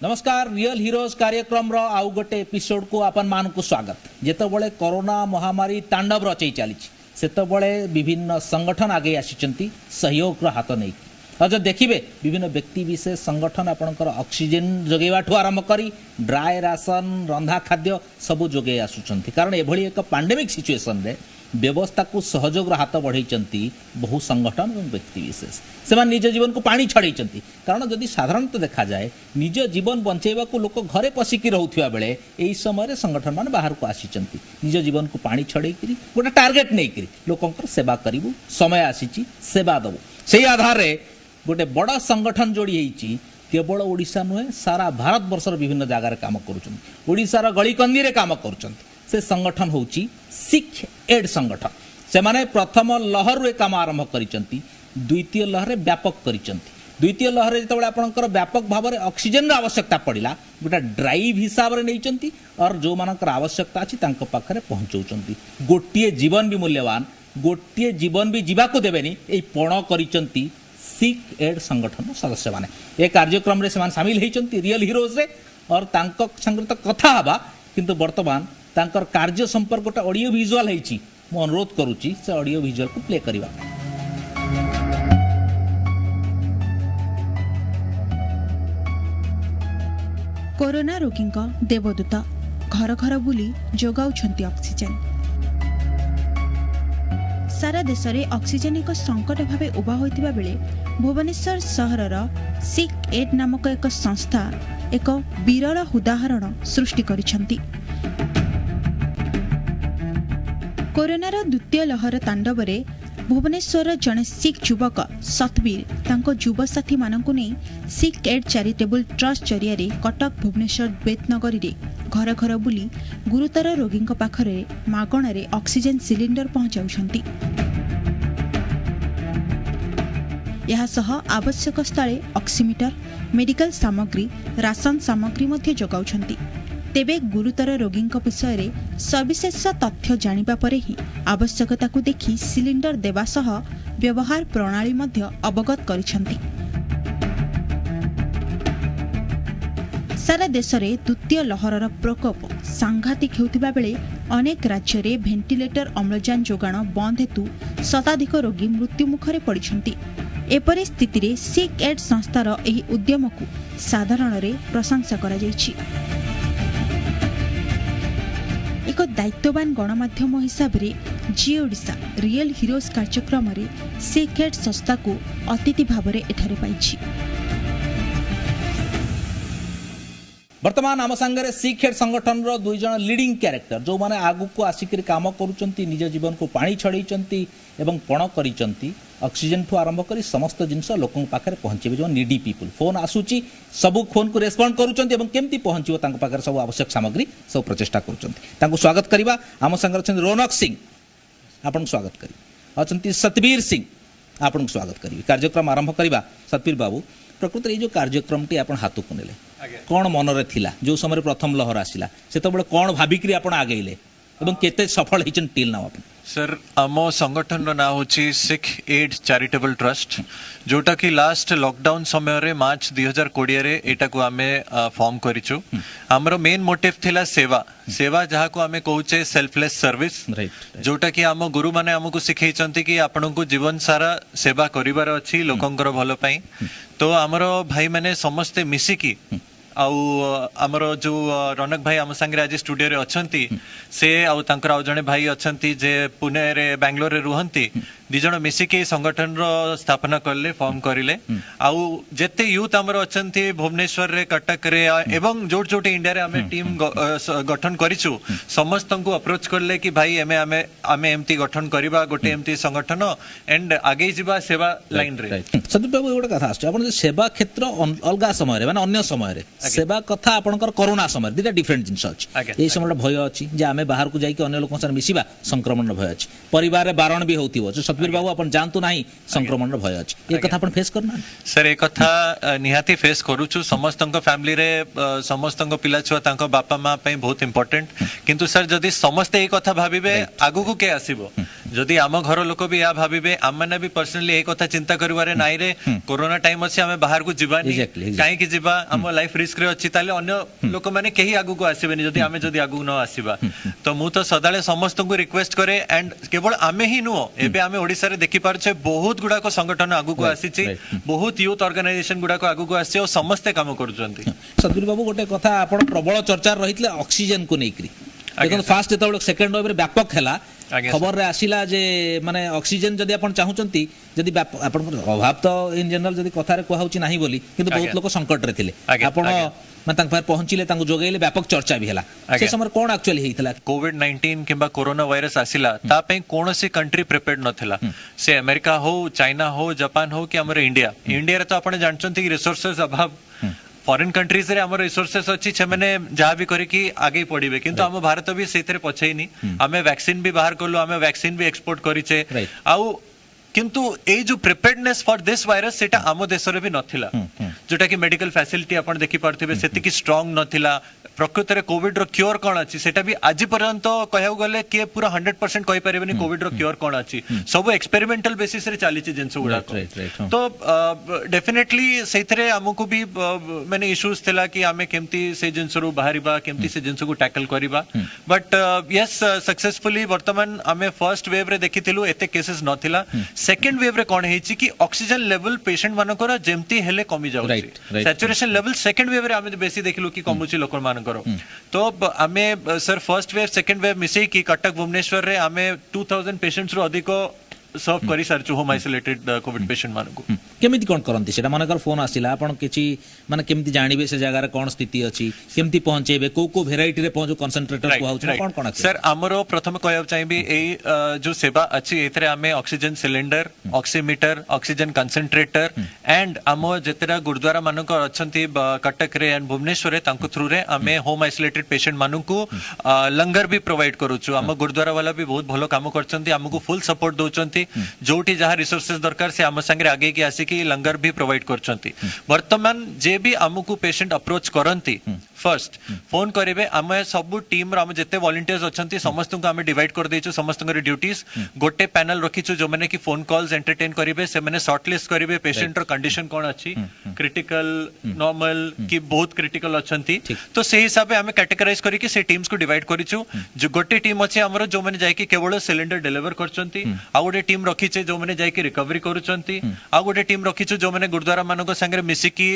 नमस्कार real heroes कार्यक्रम रो आउ गोटे एपिसोड को आपन मान को स्वागत। जेतबळे कोरोना महामारी तांडव रचई चली सेतबळे विभिन्न संगठन आगे आसी सहयोग रो हाथ नहीं आज देखिए विभिन्न व्यक्ति विशेष संगठन आपणकर ऑक्सीजन जोगेवा ठू आरंभ करी ड्राई राशन रंधा खाद्य सबू जोगे आसुचंती कारण एभली एक पैंडेमिक सिचुएशन रे व्यवस्था को सहयोग हाथ बढ़ई बहु संगठन और व्यक्ति विशेष से निज जीवन को पानी छड़ई कारण जदि साधारणतः देखा जाए निज जीवन बंचेवा को लोक घरे पशिकी रोकथिबा बेले एई समय संगठन मान बाहर को आसी निज जीवन को पानी छड़ई गोटे टार्गेट नहीं लोकंकर सेवा करूँ समय आसी सेवा दबू से आधार रे गोटे बड़ संगठन जोड़ी होती केवल ओडिशा नुहे सारा भारत वर्षर विभिन्न जगार काम करुँचार गलीकंदी रे काम कर से संगठन होची सिख एड संगठन से माने प्रथम लहर रे काम आरंभ करिसंती द्वितीय लहर व्यापक करिसंती द्वितीय लहर जो आपंकर व्यापक भाव में ऑक्सीजन आवश्यकता पड़ा गोटे ड्राइव हिसाब से नहीं और जो मानकर आवश्यकता अच्छी पाखे पहुँचाऊँच गोटे जीवन भी मूल्यवान गोटे जीवन भी जीवाक देवेनी यही पण करिसंती सिख एड संगठन सदस्य माने ए कार्यक्रम रे से सामिल होती रियल हीरोज रे और संगे तो कथा हवा किंतु वर्तमान तांकर कार्य संपर्क गोटे ऑडियो विजुअल होती मु अनुरोध करुच्ची से ऑडियो विजुअल को प्ले करवा। कोरोना रोगी देवदूत घर घर बुली जोगाउछंती ऑक्सीजन सारा देश में ऑक्सीजन एक संकट भाव उभा होइतिबा बेले भुवनेश्वर सहरर सिख एड नामक एक संस्था एक विरल उदाहरण सृष्टि करिसंती। कोरोनार द्वितीय लहर तांडव रे भुवनेश्वर जड़े सिख युवक सतबीर तांको युवसाथी मानकु नहीं सिख एड चैरिटेबल ट्रस्ट जरिया कटक भुवनेश्वर बेतनगरी रे घर घर बुली गुरुतर रोगी पाखरे मागणारे ऑक्सीजन सिलिंडर पहुंचाउछंती। यासह आवश्यक स्थले ऑक्सीमीटर मेडिकल सामग्री राशन सामग्री मध्य जोगाउछंती। तेबे गुरुतर रोगी विषय में सविशेष तथ्य जानिबा परे ही आवश्यकता को देखि सिलिंडर देवा सह व्यवहार प्रणाली मध्य अवगत करिसंती। सारा देश में द्वितीय लहरर प्रकोप सांघातिक होतिबा बेले अनेक राज्य में भेंटिलेटर अम्लजान जोगाण बंद हेतु शताधिक रोगी मृत्यु मुखरे पड़िछंती। एपरि स्थिति रे सिख एड संस्थार एही उद्यम को साधारण रे प्रशंसा करा जायछि। एक दायित्ववान गणमाध्यम हिसाब रे जी ओडिशा रियल हीरोज कार्यक्रम रे सिख एड संस्था को अतिथि भाव में एठारे पाइछि। वर्तमान आम सांगे सिख एड संगठन रो दुई जन लीडिंग कैरेक्टर जो माने आगु को आसिक काम करुचंती निज जीवन को पानी छड़ई एवं पण करिचंती ऑक्सीजन ठू आरंभ करी समस्त जिनस लोकों पाखे पहुँचे जो नीडी पीपुल फोन आसूची सबू फोन को रेस्पॉन्ड करुचंती एवं केमती पहुँचो तांको पाखे सब आवश्यक सामग्री सब प्रचेष्टा करुचंती तांको स्वागत करवा। आम सांगे अछन रौनक सिंह आपन स्वागत करी अछंती सतबीर सिंह आपन स्वागत करी कार्यक्रम आरंभ करवा। सतबीर बाबू प्रकृति ये जो कार्यक्रम टी आपण हाथ को नेले कौन मनरे थिला जो समय प्रथम लहर आसिला से तो कौन भाविक आपण आगेले एवं केते सफल हिचन टिल नाउ आपण सर आम संगठन ना होची सिख एड चैरिटेबल ट्रस्ट जोटा कि लास्ट लॉकडाउन समय रे मार्च 2020 रे एटा को आमे फॉर्म करिचु। हमरो मेन मोटिव थिला सेवा सेवा जहा को आमे कहूचे सेल्फलेस सर्विस जोटा कि आम गुरु माने हमको सिखैचंती कि आपन को जीवन सारा सेवा करिवार अछि लोकंकर भलो पई तो हमरो भाई माने समस्त मिसिकी आमर जो रौनक भाई आम सांगे आज स्टूडियो रे अछंती से आउ तांकर आउ जने भाई अछंती जे पुणे रे बेंगलोर रे रुहंती दी जण मिसिके संगठन रो स्थापना करले फॉर्म करिले आउ जेते यूथ आमर अछंती भुवनेश्वर रे कटक रे एवं जोट जोटे इंडिया रे हमें टीम गठन करिछु समस्त को अप्रोच करले कि भाई हमें एमती गठन करबा गोटे एमती संगठन एंड आगे जीवा सेवा लाइन रे। सदीप बाबू गोटे कथा आछ आपण सेवा क्षेत्र अलगा समय रे माने अन्य समय रे सेवा कथा आपनकर कोरोना समय दिटा डिफरेंट जिंस अछि ए समय भय अछि जे आमे बाहर को जाई कि अन्य लोकन संग मिसिबा संक्रमण भय अछि परिवार रे बारण भी होतिबो सतबीर बाबू अपन जानतु नाही संक्रमण भय अछि ए कथा अपन फेस करना सर ए कथा निहाती फेस करूछु समस्तक फैमिली रे समस्तक पिला छुआ तांको बापा मां पई बहुत इंपोर्टेंट किंतु सर जदी समस्त ए कथा भाबिबे आगु को के आसीबो जदि आम घर लोक भी या भाविबे आम मैंने भी पर्सनली एक कथा चिंता करिवारे नाइ रे कोरोना टाइम अछि आमे बाहर को जिबानी Exactly. काहे कि जिबा हम लाइफ रिस्क रे अछि ताले अन्य लोक माने केही आगु को आसीबेनी जदि आमे जदि आगु न आसीबा तो मु तो सदाले समस्त को रिक्वेस्ट करे एंड केवल आमे ही नुओ एबे आमे ओडिसा रे देखि पारछे बहुत गुडा को संगठन आगु को आसीछि बहुत यूथ ऑर्गेनाइजेशन गुडा को आगु को आसी और समस्त काम करूछंती सतबीर बाबू गोटे कथा आपण प्रबल चर्चा रहितले ऑक्सीजन को नेकरी देखो फास्ट जेतबेले सेकंड वेव रे व्यापक हैला आज्ञा खबर रे आसिला जे माने ऑक्सीजन जदि आपण चाहुचंती जदि आपण अभाव तो इन जनरल जदि कथा रे कहउची नाही बोली किंतु बहुत लोक संकट रे थिले आज्ञा, आपण आज्ञा। माने तांक पार पहुंचिले तांको जोगैले व्यापक चर्चा भी हैला से आज्ञा। समय कोन एक्चुअली हेइतला कोविड-19 किंबा कोरोना वायरस आसिला ता पे कोनोसी कंट्री प्रिपेयर्ड नथिला से अमेरिका हो चाइना हो जापान हो कि हमर इंडिया रे तो आपण जानचंती कि रिसोर्सेस अभाव फॉरेन कंट्रीज रे हमर रिसोर्सेस अछि छे माने जहा भी करे कि आगे पड़िबे किंतु हम भारत भी सेथरे पछैनी हमें वैक्सीन भी बाहर करलो हमें वैक्सीन भी एक्सपोर्ट करिचे Right. आउ किंतु ए जो प्रिपेयर्डनेस फॉर दिस वायरस सेटा आम देश रे भी नथिला जोटा कि मेडिकल फैसिलिटी आपण देखि पारथिबे सेति कि स्ट्रांग नथिला प्रकृत रे कोविड रो क्योर कोन अछि सेटा भी आज पर्यंत कहउ गले के पूरा 100% कहि परिबेनी कोविड रो क्योर कोन अछि सब एक्सपेरिमेंटल बेसिस रे चाली छि जिंस गुडा right, तो डेफिनेटली सेथरे हमकु भी माने इश्यूज थिला कि आमे केमती से जिंस रो बाहरिबा केमती से जिंस को टैकल करिबा बट यस सक्सेसफुली वर्तमान आमे फर्स्ट वेव रे देखिथिलु एते केसेस नथिला सेकंड वेव रे कोन हेछि कि ऑक्सीजन लेवल पेशेंट मानकर जेमती हेले कमी जाउछि Right. Saturation level second wave रे आमे बेसी देखिलु कि कमुछि लोक मानकर तो आमे sir first wave second wave मिसे कि कटक भुवनेश्वर रे आमे 2000 पेशेंट्स रो अधिक सर्व करी सारछु होम आइसोलेटेड कोविड पेशेंट मानकु केमिति कोन करंती सेटा मानकर फोन आसिला आपण किछि माने केमिति जानिबे से जगह रे कोन स्थिति अछि केमिति पहुंचेबे को वेराइटी रे पहुंचो कंसंट्रेटर को हाउछ कोन कोन सर हमरो प्रथम कहब चाहिबी ए जो सेवा अछि एथरे हमें oxygen cylinder oximeter oxygen concentrator and हमो जेतरा गुरुद्वारा मानक अछंती कटक रे एंड भुवनेश्वर रे तांको थ्रू रे हमें होम आइसोलेटेड पेशेंट मानकु लंगर भी प्रोवाइड करूछु हम गुरुद्वारा वाला भी बहुत भलो काम करचंती हमकु फुल सपोर्ट दोचंती जोटी जहा रिसोर्सेस दरकार से हम संगे आगे की आसी कि लंगर भी प्रोवाइड करचंती वर्तमान जे भी हमकु पेशेंट अप्रोच करंती फर्स्ट फोन करेबे आमे सब टीम रो हम जते वॉलंटियर्स अछंती समस्त को हमें डिवाइड कर देछु समस्त को ड्यूटीज गोटे पैनल रखिछु जो माने कि फोन कॉल्स एंटरटेन करिवे से माने शॉर्टलिस्ट करिवे पेशेंट रो कंडीशन कोन अछि क्रिटिकल नॉर्मल कि बहुत क्रिटिकल अछंती तो से हिसाब हमें कैटेगराइज करी कि से टीम्स को डिवाइड करिछु जो गोटे टीम अछि हमरो जो माने जाय कि केवल सिलेंडर डिलीवर करचंती आ गोटे टीम रखिचे जो माने जाय कि रिकवरी करूचंती आ गोटे टीम रखिछु जो माने गुरुद्वारा मानको संगे मिसी कि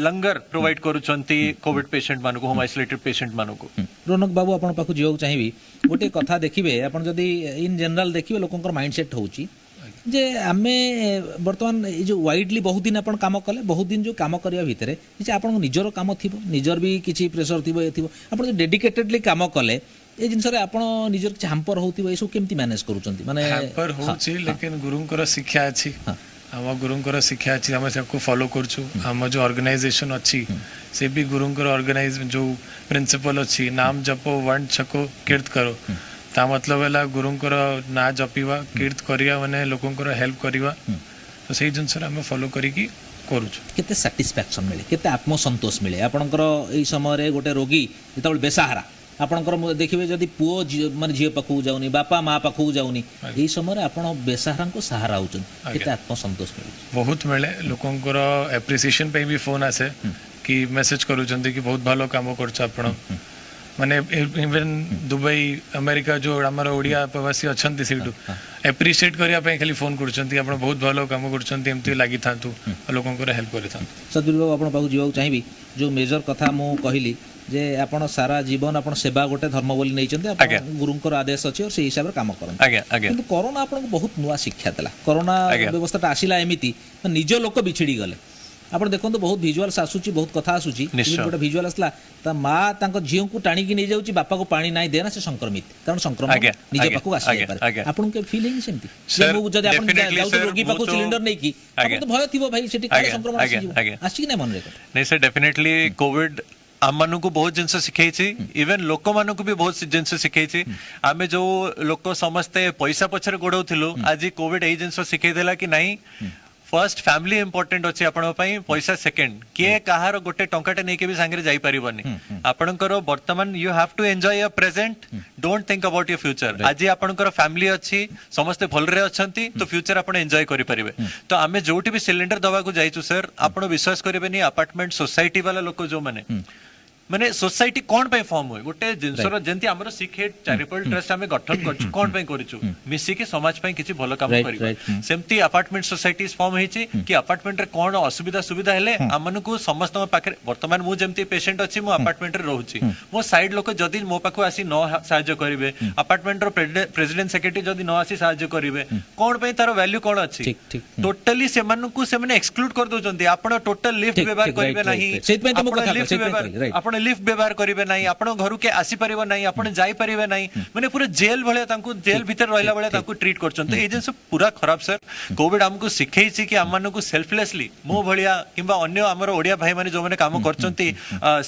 लंगर प्रोवाइड करूचंती कोविड पेशेंट मानको होम आइसोलेटेड पेशेंट मानको रोनक बाबू आपण पाखु जियो चाहिबी गोटे कथा देखिबे आपण जदी इन जनरल देखिबे लोकंकर माइंडसेट होउची जे आमे वर्तमान ए जो वाइडली बहुत दिन आपण काम कले बहुत दिन जो काम करिया भितरे जे आपण निजरो काम थिबो निजर भी किछि प्रेशर थिबो ए थिबो आपण जो डेडिकेटेडली काम कले ए जिनस रे आपण निजर किछि हम्पर होउथिबो एसो केमति मैनेज करूचंती माने हम्पर होउची लेकिन गुरुंकर शिक्षा अछि हम गुरुंकर शिक्षा अछि हम सबको फॉलो करछु हम जो ऑर्गेनाइजेशन अछि से भी गुरुंकर ऑर्गेनाइज जो प्रिंसिपल अछि नाम जपो वंड छको कीर्त करो ता मतलब हैला गुरुंकर ना जपिवा कीर्त करिया माने लोकंकर हेल्प करिवा तो सही जिनस हम फॉलो करी की करूछु केते सैटिस्फैक्शन मिले केते आत्मसंतोष मिले आपणकर एई समय रे गोटे रोगी जेतबल बेसहारा आपणकर देखिबे जदी पुओ माने झियो पाखु जाउनी बापा मां पाखु जाउनी एई समय रे आपण बेसहारा को सहारा होचन केते आत्मसंतोष मिले बहुत मिले लोकंकर एप्रिसिएशन पे भी फोन आसे कि मैसेज करूचंती कि बहुत भालो काम करछ आपण माने इवन दुबई अमेरिका जो हमर ओडिया प्रवासी अछंती सिटू एप्रिशिएट करिया पे खाली फोन करछंती आपण बहुत भालो काम करछंती एमती लागि थांतु लोकन को हेल्प करि थांतु सदुल बाबू आपण पाखु जीवा चाहिबी जो मेजर कथा मु कहिली जे आपण सारा जीवन आपण सेवा गोटे धर्म बोली नै चंती आपण गुरुंकर आदेश अछि और से हिसाब रे काम करन किंतु कोरोना आपण को बहुत नुवा शिक्षा देला कोरोना व्यवस्थाटा आसिला एमिति निज लोक बिछिड़ी गले आपण देखंतु बहुत विजुअल्स आसुची बहुत कथा आसुची गोटे विजुअल आसला ता मां तांको झियो को टाणी की नै जाउची बापा को पानी नाइ देना से संक्रमित कारण संक्रमण निजे पाखु आसी जाय पारे आपण के फीलिंग सेमती जब जदी आपण जाउची रोगी पाखु सिलेंडर नै की आपण तो भय थिबो भाई सेठी काय संक्रमण आसी कि नै मन रे नै सर डेफिनेटली कोविड आम मानू को बहुत जिनस शिखई इवन लोक मानू भी बहुत जिनस शिखई आमे जो लोक समस्ते पैसा पछरे गोड़ौथिलु आज कोविड एई जिनस शिखई देला कि नहीं फर्स्ट फैमिली इंपोर्टेंट अछि आपण पई पैसा सेकंड के कहार गोटे टंकाटे नै के भी संगे जाई परिबनी आपणकर वर्तमान you have to enjoy your present don't think about your future आज आपणकर फैमिली अछि समस्त भल रे अछंती तो फ्यूचर आपण एंजॉय करि परिबे तो आमे जोटी भी सिलेंडर दवा को जाइछु सर आपण विश्वास करिबेनी अपार्टमेंट सोसाइटी वाला लोक जो माने सोसाइटी कोन पे फॉर्म होय गोटे जिंसर जेंती हमरो सिखेट चैरिटेबल ट्रस्ट हमें गठन करछु कोन पे करिछु मिसी के समाज पे किछि भलो काम करिबा सेमती अपार्टमेंट सोसाइटीज फॉर्म हेछि कि अपार्टमेंट रे कोन असुविधा सुविधा हेले हमन को समस्त पाखे वर्तमान मु जेमती पेशेंट अछि मु अपार्टमेंट रे रहउछि मो साइड लोक जदी मो पाखु आसी न सहाय्य करिवे अपार्टमेंट रो प्रेसिडेंट सेक्रेटरी जदी न आसी सहाय्य करिवे कोन पे तारो वैल्यू कोन अछि टोटली सेमन को सेमने एक्सक्लूड कर दोचंती आपण टोटल लिफ्ट व्यवहार करिवे नाही सेत पे तुम कथा लिफ्ट व्यवहार आपण लिफ्ट व्यवहार करिवे नाही आपण घर के आसी परिबो नाही आपण जाई परिबे नाही माने पूरा जेल भले तांको जेल भीतर रहला बेले तांको ट्रीट करछन तो ए जिंस पूरा खराब सर कोविड हमको सिखैछि कि हमन को सेल्फलेसली मो भलिया किबा अन्य हमर ओडिया भाई माने जो माने काम करछंती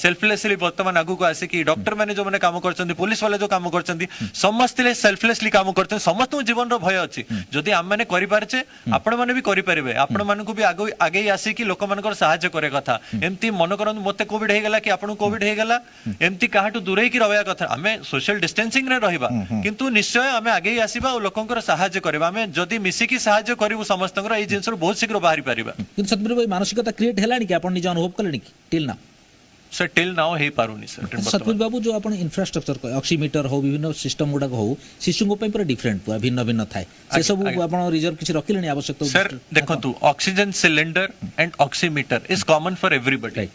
सेल्फलेसली वर्तमान आगु को आसे कि डॉक्टर माने जो माने काम करछंती पुलिस वाले जो काम करछंती समस्त ले सेल्फलेसली काम करछन समस्त जीवन रो भय अछि जदी हम माने करि पारछे आपण माने भी करि परिबे आपण माने को भी आगे आसी कि लोक मानकर सहायता करे कथा एम्ति मन करन मते कोविड हे गेला कि आपण कोविड हे गेला एमती काहाटू दूरे की रहया कथा हमें सोशल डिस्टेंसिंग रे रहिबा किंतु निश्चय हमें आगे आसीबा और लोकंकर सहायता करबा हमें जदी मिसी की सहायता करिवु समस्तंकर ए जिंसर बहुत शीघ्र बाहरी परिबा किंतु सतबीर भाई मानसिकता क्रिएट हेलानी कि आपण निज अनुभव कलेनी कि टिल ना सर टिल नाउ हे पारुनी सर सतबीर बाबू जो आपण इंफ्रास्ट्रक्चर ऑक्सीमीटर हो विभिन्न सिस्टम गुडा हो शिशु पे पूरा डिफरेंट पूरा भिन्न भिन्न थाए से सब आपण रिजर्व किछि रखिलेनी आवश्यकता सर देखंतु oxygen cylinder and oximeter is common for everybody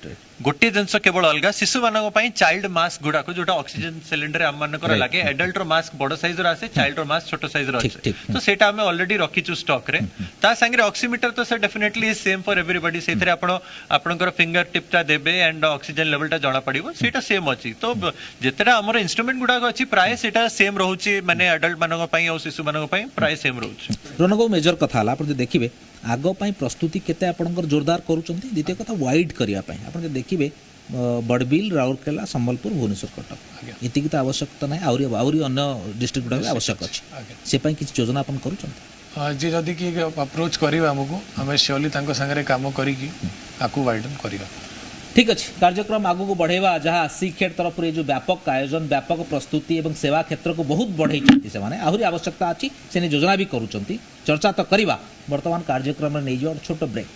गोटे जिनस केवल अलग शिशु मानक पई चाइल्ड मास्क गुडा को जोटा ऑक्सीजन सिलेंडर हम मानकर लागे एडल्ट रो मास्क बड़ साइज रो आसे चाइल्ड रो मास्क छोटो साइज रो आसे तो सेटा हमें ऑलरेडी रखिछु स्टॉक रे ता संगे ऑक्सीमीटर तो sir definitely is same for everybody सेथरे आपणकर फिंगर टिप ता देबे एंड ऑक्सीजन लेवल ता जणा पड़िबो सेटा सेम अछि तो जेतेरा हमर इंस्ट्रूमेंट गुडा को अछि प्राय सेटा सेम रहउछि माने एडल्ट मानक पई और शिशु मानक पई प्राय सेम रहउछि रोनको मेजर कथा हला आपण देखिबे आगो पई प्रस्तुति केते आपणकर जोरदार करूचंती द्वितीय कथा वाइड करिया पई आपण देखिबे बड़बिल राउरकेला संबलपुर भुवनेश्वर कटक एतिकी तो आवश्यकता ना आउरी अन्य डिस्ट्रिक्ट गुडा आवश्यक अछि से पई किछ योजना आपण करूचंती जे जदी कि अप्रोच करिवा हमको हमें श्योरली तांको संगे काम करी कि आकु वाइडन करिवा ठीक अच्छे कार्यक्रम आगू को बढ़ेवा जहाँ सीखेट तरफ जो व्यापक आयोजन व्यापक प्रस्तुति एवं सेवा क्षेत्र को बहुत बढ़ई से आहरी आवश्यकता अच्छी से योजना भी करुँच चर्चा तो करवा वर्तमान कार्यक्रम में नहीं छोट ब्रेक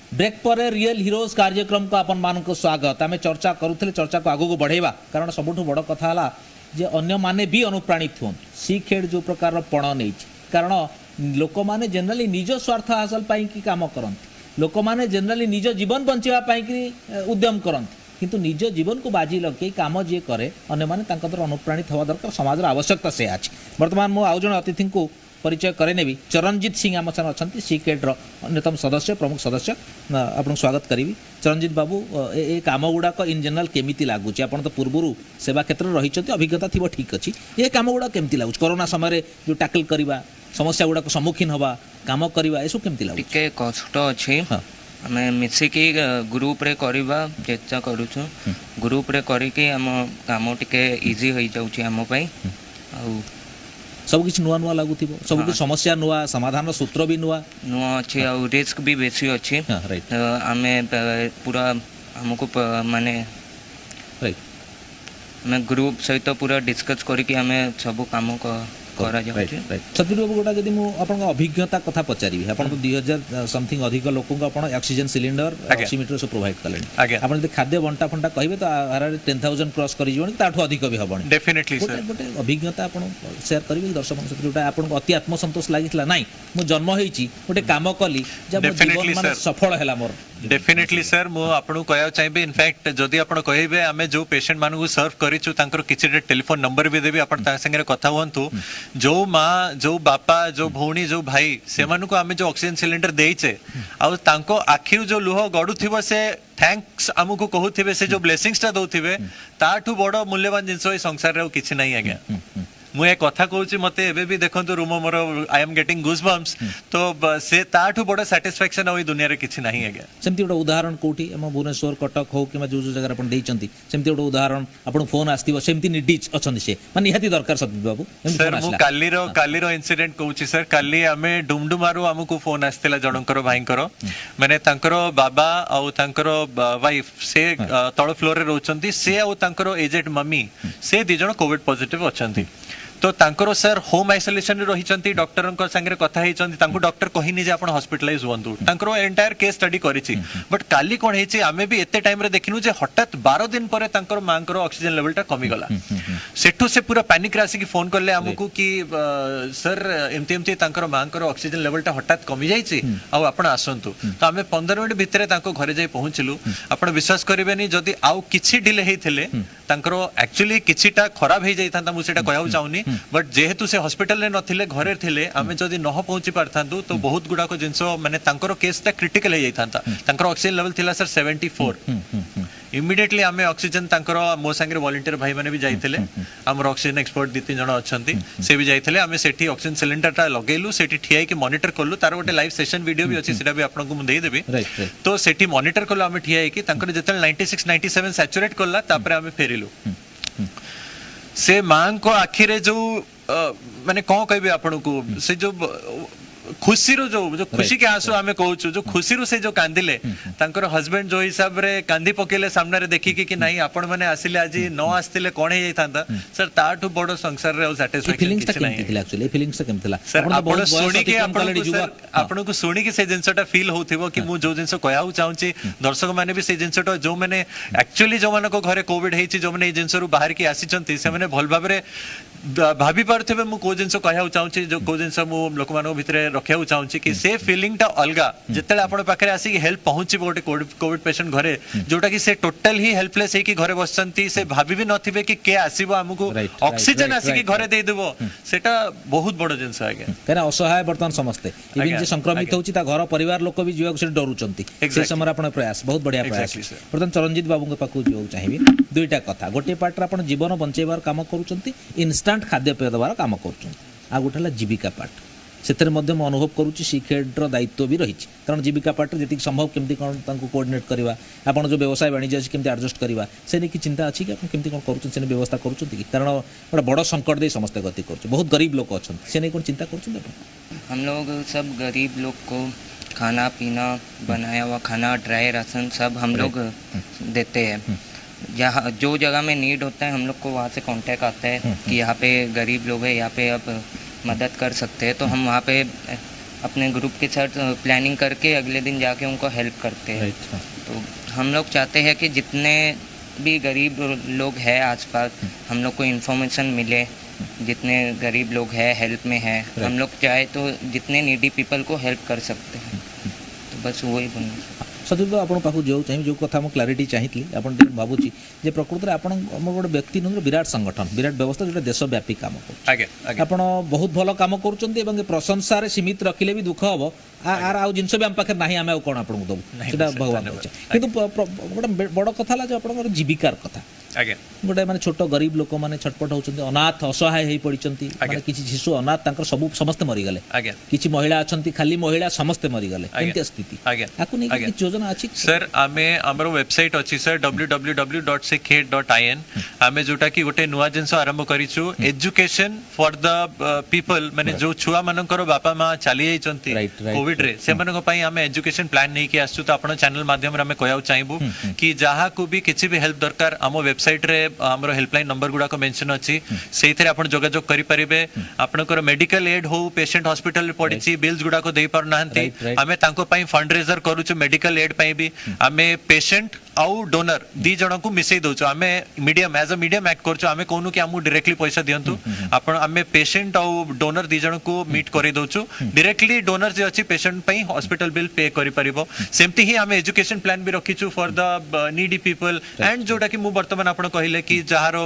ब्रेक पर रियल हीरोज कार्यक्रम को आपण मान स्वागत आम चर्चा करुले चर्चा को आगू को बढ़ेवा कारण सबुठ बड़ कथा है जे अन्य माने भी अनुप्राणित हुन सीखेड जो प्रकार पण नहीं कारण लोक माने जनरली निज स्वार्थ हासिल पाई की काम करते लोक माने जनरली निज जीवन बंचवा पाई की उद्यम करते किंतु निज जीवन को बाजी लगे काम जी करे अन्य माने तांका द्वारा अनुप्राणित हवा दरकार समाज आवश्यकता से आज वर्तमान मो आउ जन अतिथि को परिचय करे नेबी चरणजीत सिंह आम साथ अच्छा सीकेड अन्यतम सदस्य प्रमुख सदस्य आपको स्वागत करी चरणजीत बाबू ए काम गुड़ाक इन जनरल केमिति लागुच आप तो पूर्व सेवा क्षेत्र रही अभिज्ञता थी ठीक अच्छी ये काम गुड़ा केमती लागुच कोरोना समय जो टैकल करवा समस्या गुड़ाक सम्मुखीन हवा काम करवा ये सब केमती लागुच टिके कष्ट अछि हमें मिसिकी ग्रुप रे करवा चेष्टा करूछु ग्रुप रे करिके हम काम टिके इजी होई जाउछि हम पई आ सब किछ नुआ नुआ लागुथिबो सब किछ समस्या नुआ समाधान सूत्र भी नुआ नुआ अछि आ रिस्क भी बेसी अछि राइट हमें पूरा हमको माने राइट मैं ग्रुप सहित पूरा डिस्कस करके हमें सब काम करा जाउछि सतबीर बाबू गोटा जदि मु आपन अभिज्ञता कथा पचारिबी आपन तो 2000 समथिंग अधिक लोकन को आपन ऑक्सीजन सिलेंडर ऑक्सीमीटर से प्रोवाइड करले आपन जदि खाद्य बंटा फंटा कहबे तो आरा 10000 क्रॉस करि जोन ताठो अधिक भी हबन डेफिनेटली सर गोटे अभिज्ञता आपन शेयर करिबे दर्शक मन सतबीर गोटा आपन अति आत्मसंतोष लागितला नाही मु जन्म हेची गोटे काम कली जब जीवन माने सफल हैला मोर डेफिनेटली सर मु आपन कहया चाहिबे इनफैक्ट जदि आपन कहबे हमें जो पेशेंट मानु को सर्व करिछु तांकर किछि टेलीफोन नंबर भी देबी आपन ता संगे कथा होंतु जो माँ जो बापा जो भौणी जो भाई से मानु को हमें जो ऑक्सीजन सिलेंडर देइछे आ तांको आखिर जो लुह गडुथिबो से थैंक्स हमको कहूथिबे से जो ब्लेसिंग्स ता दउथिबे ताठू बड़ मूल्यवान जिंस ए संसार रे किछि नाही आज्ञा मु ए कथा कहूची मते एबे भी देखंतु room more I am getting गुज बम्स तो से ताठू बड़ सैटिस्फैक्शन ओई दुनिया रे किछि नाही आगे सेमती गोटे उदाहरण कोठी हम भुवनेश्वर कटक हो कि जो जो जगह अपन देइचंती सेमती गोटे उदाहरण आपन फोन आस्तिबो सेमती निडीज अछन से माने निहाती दरकार सतबीर बाबू सर मु कालीरो इंसिडेंट कहूची सर काली आमे डुमडुमारू हमकु फोन आस्तिला जनकर भाईकर माने तांकर बाबा आउ तांकर वाइफ से तळ फ्लोर रे रहउचंती से आउ तांकर एजेड मम्मी से दी जण कोविड पॉजिटिव अछंती तो तांकर सर होम आइसोलेशन रे रहिचंती डॉक्टर को संगे कथा हेचंती तांको डॉक्टर कहिनी जे आपण हॉस्पिटलाइज होंतु तांकर एंटायर केस स्टडी करिछि बट काली कोन हेछि आमे भी एते टाइम रे देखिनु जे हठात 12 दिन परे तांकर मांकर ऑक्सीजन लेवल ता कमी गला सेठू से पूरा पैनिक रासी की फोन करले हमकु कि सर एमती एमती तांकर मांकर ऑक्सीजन लेवल ता हठात कमी जाइछि आ आपण आसंतु तो आमे 15 मिनिट भितरे तांको घरे जाई पहुंचलु आपण विश्वास करिवेनी जदी आउ किछि डिले हेथिले तांकर एक्चुअली किछिटा खराब हे जाइथांता मु सेटा कहउ चाउनी बट जेहेतु से हॉस्पिटल रे नथिले घरे थिले आमे जदी न पहुंची पारथांतु तो बहुत गुडा को जिंसो माने तांकर केस ता क्रिटिकल हे जाइथांता तांकर ऑक्सीजन लेवल थिला सर 74 इमिडिएटली आमे ऑक्सीजन तांकर मो संगे वॉलंटियर भाई माने भी जाइथिले हमर ऑक्सीजन एक्सपर्ट दी तीन जण अछंती से भी जाइथिले आमे सेठी ऑक्सीजन सिलेंडर ता लगेलु सेठी ठियाई के मॉनिटर करलु तार गोटे लाइव सेशन वीडियो भी अछि सेटा भी आपन को मु देई देबी तो सेठी मॉनिटर करलु आमे ठियाई के तांकर जेतल 96 97 सैचुरेट करला तापर आमे फेरिलु से मां को आखिरे जो माने कौन कहबे आपन को से जो खुशी रो जो खुशी के आंसू आमे कहूछु जो खुशी रो से जो कांदिले तांकर हस्बैंड जो हिसाब रे कांदी पकेले सामने रे देखि कि नहीं आपण माने आसिले आज न आस्तिले कोन हे जाइतांता सर ताठू बडो संसार रे सैटिस्फैक्शन फीलिंग्स ता केमती थिला एक्चुअली फीलिंग्स ता केमती थिला सर आपण सुनी के आपण को सुनी के से जिंसटा फील होथिबो कि मु जो जिंस कहउ चाहूची दर्शक माने भी से जिंसटा जो माने एक्चुअली जो माने को घरे कोविड हेची जो माने ए जिंस रु बाहर की आसीचंती से माने भल भाबरे भाभी पारथिबे मु को जिंस कहउ चाहूची जो को जिंस मु लोक मानो भितरे रखियाउ चाहूची कि से फीलिंग टा अलगा जेतेले आपण पाखरे आसी कि हेल्प पहुंची गोटे कोविड पेशेंट घरे जोटा कि से टोटल ही हेल्पलेस है कि घरे बसचंती से भाभी भी नथिबे कि के आसीबो हमकु ऑक्सीजन आसी कि घरे दे देबो सेटा बहुत बड़ जिंस आगे कना असहाय वर्तमान समस्ते इवन जे संक्रमित होची ता घर परिवार लोक भी जीवा से डरुचंती से समय आपण प्रयास बहुत बढ़िया प्रयास वर्तमान चरणजीत बाबू के पाखु जो चाहिबी दुईटा कथा गोटे पार्ट रे आपण जीवन बंचेबार काम करूचंती इंस्टेंट खाद्य पेय दबार काम करूचंती आ गोटेला जीविका पार्ट सेतरे मध्य मैं अनुभव करुच्ची सीखेड्र दायित्व भी रही कारण जीविका पार्ट जी संभव केमती कौन कोऑर्डिनेट करवा आपन जो व्यवसाय वाणिज्य अच्छी केमती एडजस्ट करवा से नहीं कि चिंता अच्छी कि आप केमती कौन कर व्यवस्था करुँच कि कारण गोटे बड़ संकट दे समस्ते गति कर बहुत गरीब लोग अच्छा से नहीं कौन चिंता कर हम लोग सब गरीब लोग को खाना पीना बनाया हुआ खाना ड्राई राशन सब हम लोग देते हैं जहाँ जो जगह में नीड होता है हम लोग को वहाँ से कांटेक्ट आता है कि यहाँ पे गरीब लोग हैं यहाँ पे अब मदद कर सकते हैं तो हम वहाँ पे अपने ग्रुप के साथ प्लानिंग करके अगले दिन जाके उनको हेल्प करते हैं तो हम लोग चाहते हैं कि जितने भी गरीब लोग हैं आसपास हम लोग को इन्फॉर्मेशन मिले जितने गरीब लोग हैं हेल्प में है हम लोग चाहे तो जितने नीडी पीपल को हेल्प कर सकते हैं तो बस वही बोलना सतुल आपन पाखु जो चाहिए जो कथा मैं क्लारिटी चाहिए आपन भावुची जे प्रकृति में आपन गोटे व्यक्ति विराट संगठन विराट व्यवस्था जो देशव्यापी काम कर बहुत भल काम कर प्रशंसा सीमित रखिले भी दुख हम आर आउ जिनस भी आम पाखे ना आम कौन आपको दबू भगवान कि गोटे बड़ कथा जो आप जीविकार कथा गोटे माने छोट गरीब लोक मैंने छटपट होती अनाथ असहाय हो पड़ती किसी शिशु अनाथ सब समस्ते मरीगले किसी महिला अच्छा खाली महिला समस्ते मरीगले एमती स्थिति योजना अच्छी सर आमे हमर वेबसाइट अच्छी सर www.sikhaid.in आमे जोटा कि गोटे नुआ जिंस आरंभ करिछु एजुकेशन फॉर द पीपल माने जो छुआ मानकर बापा मां चली जाइचंती कोविड रे से मानक पई आमे एजुकेशन प्लान नै कि आसु तो आपण चैनल माध्यम रे आमे कहया चाहबू कि जहा को भी किछि भी हेल्प दरकार हम वेबसाइट रे हमर हेल्पलाइन नंबर गुडा को मेंशन अछि सेइथरे आपण जोगाजोग करि परिबे आपनकर मेडिकल एड हो पेशेंट हॉस्पिटल रे पडिछि बिल्स गुडा को देई पर नाहंती आमे तांको पई फंड रेजर करूछु मेडिकल एड पई भी आमे पेशेंट आउ डोनर दी जन को मिसई दउछु आमे medium as a medium act करछु आमे कोनु कि हमु डायरेक्टली पैसा दियंतु आपण आमे पेशेंट आउ डोनर दी जन को मीट करि दउछु डायरेक्टली डोनर जे अछि पेशेंट पई हॉस्पिटल बिल पे करि परिबो सेमती ही आमे एजुकेशन प्लान भी रखिछु for the needy people and जोटा कि मु वर्तमान आपण कहिले कि जहारो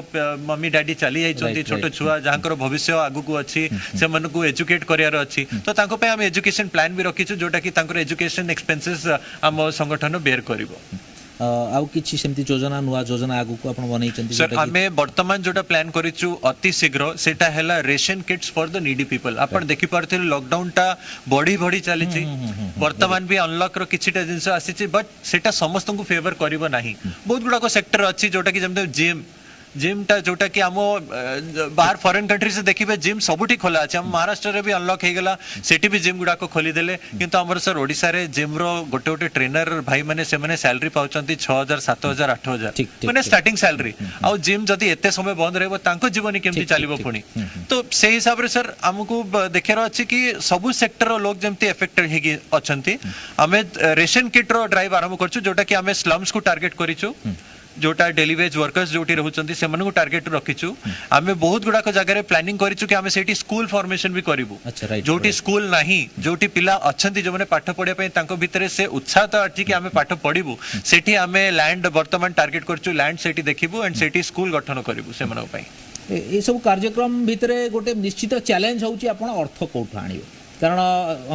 मम्मी डैडी चली जाइछंती छोटो छुआ जहांकर भविष्य आगु को अछि से मन को एजुकेट करियार अछि तो तांको पे आमे एजुकेशन प्लान भी रखिछु जोटा कि तांकर एजुकेशन एक्सपेंसेस हम संगठन बेयर करिवो आउ किछि सेमती योजना नुआ योजना आगु को आपण बनैचंती सर आमे वर्तमान जोटा प्लान करिछु अति शीघ्र सेटा हैला ration kits for the needy people आपण देखि पारथिल लॉकडाउन टा बड़ी चलीछि वर्तमान भी अनलॉक रो किछिटा जिंस आसीछि बट सेटा समस्त को फेवर करिवो नाही बहुत गुडा को सेक्टर अछि जोटा कि जेमते जिम टा जोटा कि आमो बाहर फॉरेन कंट्री से देखिबे जिम सबुठी खोला अछि हम महाराष्ट्र रे भी अनलॉक हे गेला सेठी भी जिम गुडा को खोली देले किंतु हमर सर ओडिसा रे जिम रो गोटे ट्रेनर भाई माने से माने सैलरी पाउचंती 6000 7000 8000 माने स्टार्टिंग सैलरी आ जिम जदी एते समय बंद रहबो तांको जीवन केमति चालिबो पुनी तो से हिसाब रे सर हमकु देखेर अछि कि सबु सेक्टर रो लोग जेमति इफेक्टेड हेगी अछंती हमें रेशन किट रो ड्राइव आरंभ करछु जोटा कि हमें स्लम्स को टारगेट करिछु जोटा डेली वेज वर्कर्स जोटी रहउचंती से मन को टारगेट रखिछु आमे बहुत गुडा को जगह रे प्लानिंग करिछु कि आमे सेठी स्कूल फॉर्मेशन भी करिवु जोटी स्कूल नाही जोटी पिला अछंती जो माने पाठ पढिया पय तांको भितरे से उत्साह त अछि कि आमे पाठ पढिबु सेठी आमे लैंड वर्तमान टारगेट करछु लैंड सेठी देखिबु एंड सेठी स्कूल गठन करिवु से मन पय ए सब कार्यक्रम भितरे गोटे निश्चित चैलेंज होउची आपण अर्थ कोठु आनियो कारण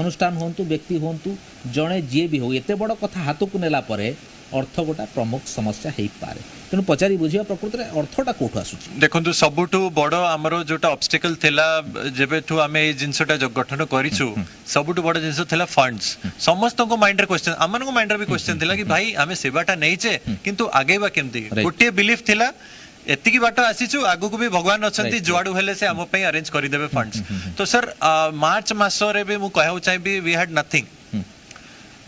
अनुष्ठान होंतु व्यक्ति होंतु जणे जे भी हो एते बड़ कथा हाथ को नेला परे अर्थ गोटा प्रमुख समस्या हेई पारे तेणु पचारि बुझिया प्रकृति रे अर्थटा कोठु आसुची देखंतु सबुठु बड़ हमरो जोटा ऑब्स्टिकल थिला जेबेठु आमे ए जिंसटा गठन करिछु सबुठु बड़ जिंस थिला फंड्स समस्त को माइंड रे क्वेश्चन हमन को माइंड रे भी क्वेश्चन थिला कि भाई आमे सेवाटा नैचे किंतु आगेबा केमती गोटे बिलीफ थिला एतिकी बाट आसीछु आगु को भी भगवान अछंती जुआडू हेले से हम पई अरेंज करि देबे फंड्स तो सर मार्च मास रे भी मु कहउ चाहिबी वी हैड नथिंग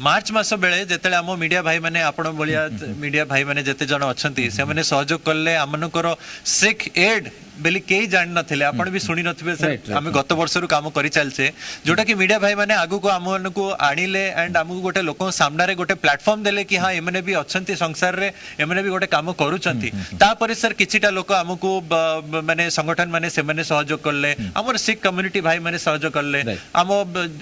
मार्च मास बेले जेतेले हम मीडिया भाई माने आपण बलिया मीडिया भाई माने जेते जण अछंती से माने सहयोग करले हमनकर सिक एड बेली केही जान नथिले आपण भी सुनी नथिबे सर हम गत वर्ष रु काम करि चलछे जोटा कि मीडिया भाई माने आगु को हमन को आनिले एंड हमकु गोटे लोक सामना रे गोटे प्लेटफॉर्म देले कि हां एमने भी अछंती संसार रे एमने भी गोटे काम करूचंती तापर सर किछिटा लोक हमकु माने संगठन माने से माने सहयोग करले हमर सिख कम्युनिटी भाई माने सहयोग करले हम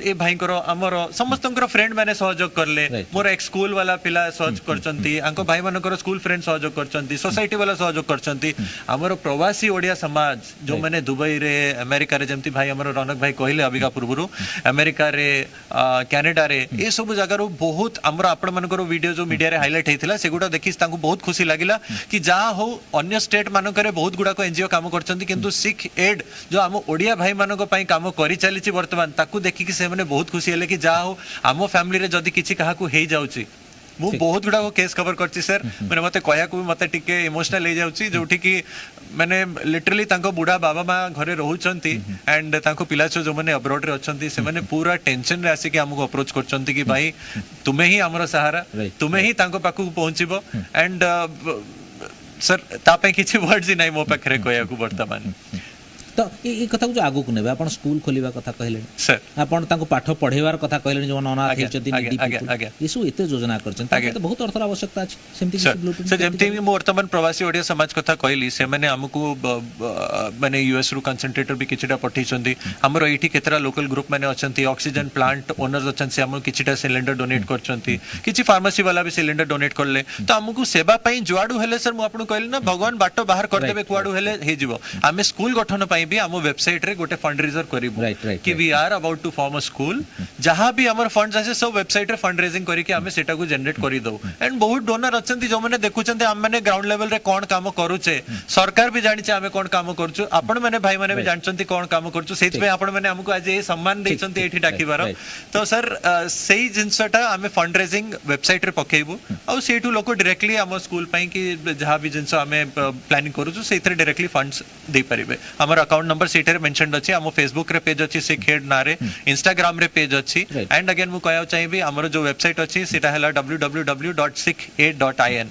ए भाई करो हमर समस्तंकर फ्रेंड माने सहयोग करले मोर एक स्कूल वाला पिला सहयोग करचंती आंको भाई मानकर स्कूल फ्रेंड सहयोग करचंती सोसाइटी वाला सहयोग करचंती हमर प्रवासी ओडिया समाज जो मैंने दुबई रे अमेरिका रे जमती भाई हमर रौनक भाई कहले अबिका पूर्वरु अमेरिका रे कनाडा रे ए सब जगह रो बहुत हमर आपण मानकर वीडियो जो मीडिया रे हाईलाइट हेतिला सेगुडा देखि तांको बहुत खुशी लागिला कि जा हो अन्य स्टेट मानकर बहुत गुडा को एनजीओ काम करचंती किंतु सिख एड जो हम ओडिया भाई मानको पई काम करि चलीची वर्तमान ताकू देखि कि से माने बहुत खुशी हेले कि जा हो हम फैमिली रे जदी किछि काहा को हेई जाउची मु बहुत गुडा को केस कवर करछि सर माने मते कहया को मते टिके इमोशनल ले जाउची जोठी कि माने लिटरली तांको बुढ़ा बाबा माँ घरे रहउचंती एंड तांको पिला छो जो माने अब्रॉड रे अछंती से माने पूरा टेंशन रे आसी कि हमको अप्रोच करचंती कि भाई तुमे ही हमरो सहारा तुमे ही तांको पाकू पहुंचीबो एंड सर तापे किछि वर्ड्स ही नै मो पाखरे कहया को वर्तमान तो ये कथा को जो आगु को नेबे आपण स्कूल खोलिबा कथा कहले सर आपण तांको पाठ पढेवार कथा कहले जो अनाथ हेचती नीडी इसु एते योजना करछन ताके तो बहुत अर्थर आवश्यकता अछि सेमति कि ब्लूटूथ सर जेमति मो वर्तमान प्रवासी ओडिया समाज कथा कहली से माने हमकु माने यूएस रु कंसंट्रेटर भी किछटा पठै छंती हमरो एठी केतरा लोकल ग्रुप माने अछंती ऑक्सीजन प्लांट ओनर्स अछन से हम किछटा सिलेंडर डोनेट करछंती किछि फार्मेसी वाला भी सिलेंडर डोनेट करले तो हमकु सेवा पई जुआडू हेले सर मु आपन कहली ना भगवान बाटो बाहर कर देबे कुआडू हेले हे जिवो हमें स्कूल गठन पई भी हम वेबसाइट रे गोटे फंड रेजर करिबो कि we are about to form a school जहां भी हमर फंड्स आसे सब वेबसाइट रे फंड रेजिंग करी के हमें सेटा को जनरेट करि दो एंड बहुत डोनर अछंती जो माने देखुचंती हम माने ग्राउंड लेवल रे कोन काम करूचे सरकार भी जानि छै हमें कोन काम करछु आपण माने भाई माने भी जानचंती कोन काम करछु सेति पे आपण माने हमको आज ए सम्मान देचंती एठी डाकिबार तो सर सेही जिंसटा हमें फंड रेजिंग वेबसाइट रे पकेइबो आ सेठु लोक डायरेक्टली हम स्कूल पई कि जहां भी जिंस हमें प्लानिंग करूछु सेथरे डायरेक्टली फंड्स दे परिबे हमर अकाउंट नंबर सेठरे मेंशन अछि हम फेसबुक रे पेज अछि सिखेड नारे इंस्टाग्राम रे पेज अछि एंड अगेन मु कहया चाहिबी हमर जो वेबसाइट अछि सेटा हला www.sikhaid.in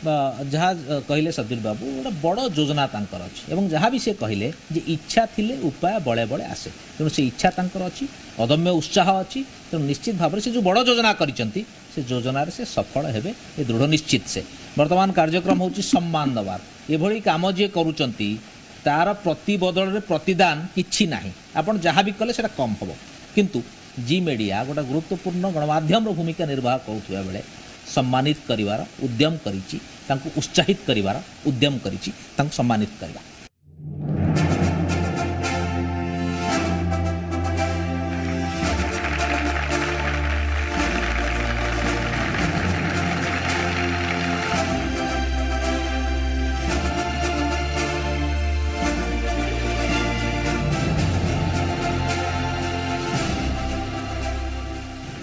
जहाँ कहले सब्दुल बाबू गोटे बड़ योजना तांकर अछि एवं जहाँ भी से कहले जे इच्छा थिले उपाय बड़े बड़े आसे तेणु से इच्छा तांकर अछि अदम्य उत्साह अछि तेणु निश्चित भाव से जो बड़ योजना करिसंती से योजना से सफल हेबे ए दृढ़ निश्चित से वर्तमान कार्यक्रम होछि सम्मान दबार एभली काम जे करूचंती तार प्रतिबदल रे प्रतिदान किछि नाही आपण जहाँ भी कले सेटा कम हबो किंतु जी मीडिया गोटे गुरुत्वपूर्ण गणमाध्यम भूमिका निर्वाह करुवा बेले सम्मानित करिवार उद्यम करिछि तांको उत्साहित करिवार उद्यम करिछि तांको सम्मानित करबा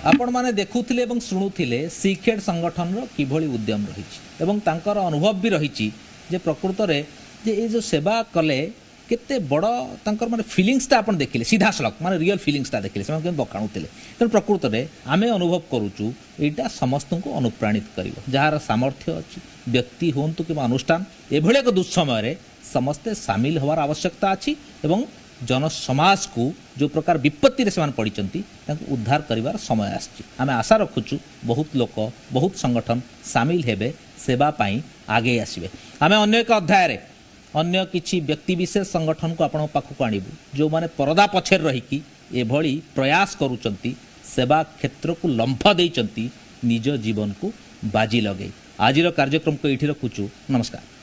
आपण माने देखुथिले एवं शुणुथिले सिखेड संगठन रो किभଳି उद्यम रहिछि एवं तांकर अनुभव भी रहिछि जे प्रकृत रे जे ए जो सेवा कले केते बड़ तांकर माने फीलिंग्स ता आपण देखिले सीधा सलक माने रियल फीलिंग्स ता देखिले से बखाणुथिले तेणु प्रकृत रे आमे अनुभव करूचु एटा समस्त को अनुप्राणित करिवो जहार सामर्थ्य अछि व्यक्ति होंतु कि अनुष्ठान एभळे एक दुस्समय रे समस्ते सामिल होवार आवश्यकता अछि एवं जन समाज को जो प्रकार विपत्ति से पड़ती उद्धार करिवार समय आछि आमे आशा रखुचु बहुत लोक बहुत संगठन सामिल हेबे सेवा पाई आगे आसीबे आमे अन्य एक अध्याय रे अन्य किछि व्यक्ति विशेष संगठन को आपण पाखु को आनिबु जो माने परदा पछर रही कि एभଳି प्रयास करूचंती सेवा क्षेत्र को लंफ देइचंती निज जीवन को बाजी लगे आजिर कार्यक्रम को एठी रखुचु नमस्कार।